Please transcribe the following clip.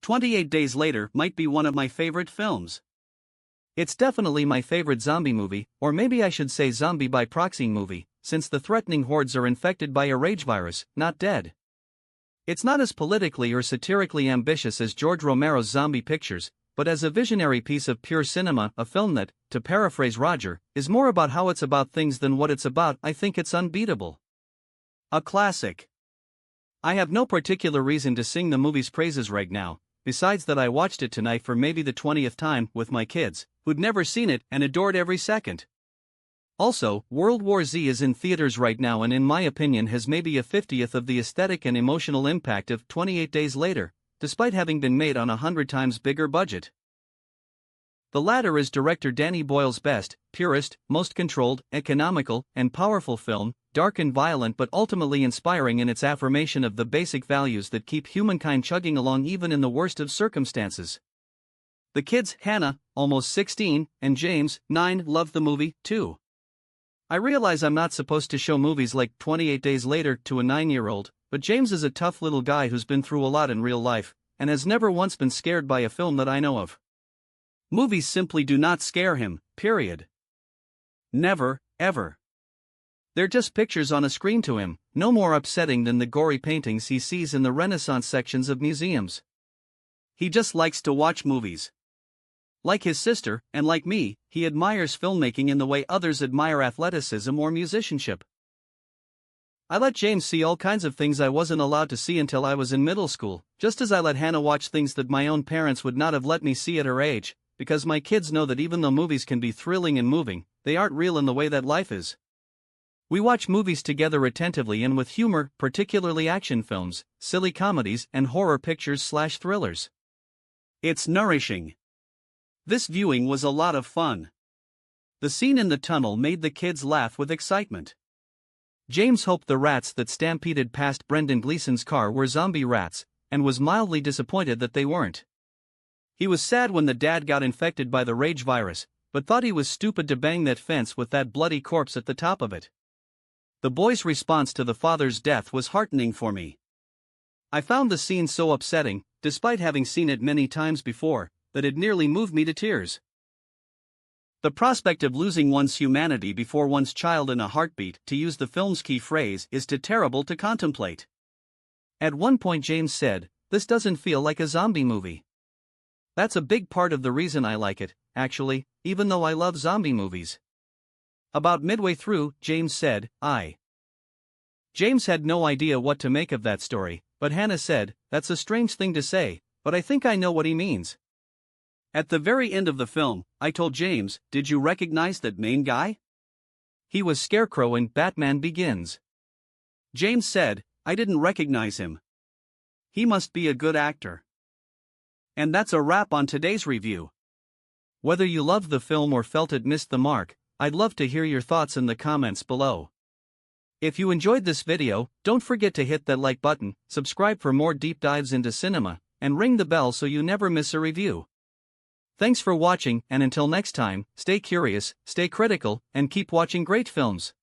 28 Days Later might be one of my favorite films. It's definitely my favorite zombie movie, or maybe I should say zombie by proxy movie, since the threatening hordes are infected by a rage virus, not dead. It's not as politically or satirically ambitious as George Romero's zombie pictures, but as a visionary piece of pure cinema, a film that, to paraphrase Roger, is more about how it's about things than what it's about. I think it's unbeatable. A classic. I have no particular reason to sing the movie's praises right now, besides that I watched it tonight for maybe the 20th time with my kids, who'd never seen it and adored every second. Also, World War Z is in theaters right now and in my opinion has maybe a 50th of the aesthetic and emotional impact of 28 Days Later, despite having been made on a 100 times bigger budget. The latter is director Danny Boyle's best, purest, most controlled, economical, and powerful film, dark and violent but ultimately inspiring in its affirmation of the basic values that keep humankind chugging along even in the worst of circumstances. The kids, Hannah, almost 16, and James, 9, loved the movie, too. I realize I'm not supposed to show movies like 28 Days Later to a 9-year-old, but James is a tough little guy who's been through a lot in real life, and has never once been scared by a film that I know of. Movies simply do not scare him, period. Never, ever. They're just pictures on a screen to him, no more upsetting than the gory paintings he sees in the Renaissance sections of museums. He just likes to watch movies. Like his sister, and like me, he admires filmmaking in the way others admire athleticism or musicianship. I let James see all kinds of things I wasn't allowed to see until I was in middle school, just as I let Hannah watch things that my own parents would not have let me see at her age, because my kids know that even though movies can be thrilling and moving, they aren't real in the way that life is. We watch movies together attentively and with humor, particularly action films, silly comedies, and horror pictures/thrillers. It's nourishing. This viewing was a lot of fun. The scene in the tunnel made the kids laugh with excitement. James hoped the rats that stampeded past Brendan Gleeson's car were zombie rats, and was mildly disappointed that they weren't. He was sad when the dad got infected by the rage virus, but thought he was stupid to bang that fence with that bloody corpse at the top of it. The boy's response to the father's death was heartening for me. I found the scene so upsetting, despite having seen it many times before, that it nearly moved me to tears. The prospect of losing one's humanity before one's child in a heartbeat, to use the film's key phrase, is too terrible to contemplate. At one point James said, "This doesn't feel like a zombie movie." That's a big part of the reason I like it, actually, even though I love zombie movies. About midway through, James said, James had no idea what to make of that story, but Hannah said, "That's a strange thing to say, but I think I know what he means." At the very end of the film, I told James, "Did you recognize that main guy? He was Scarecrow in Batman Begins." James said, "I didn't recognize him. He must be a good actor." And that's a wrap on today's review. Whether you loved the film or felt it missed the mark, I'd love to hear your thoughts in the comments below. If you enjoyed this video, don't forget to hit that like button, subscribe for more deep dives into cinema, and ring the bell so you never miss a review. Thanks for watching, and until next time, stay curious, stay critical, and keep watching great films.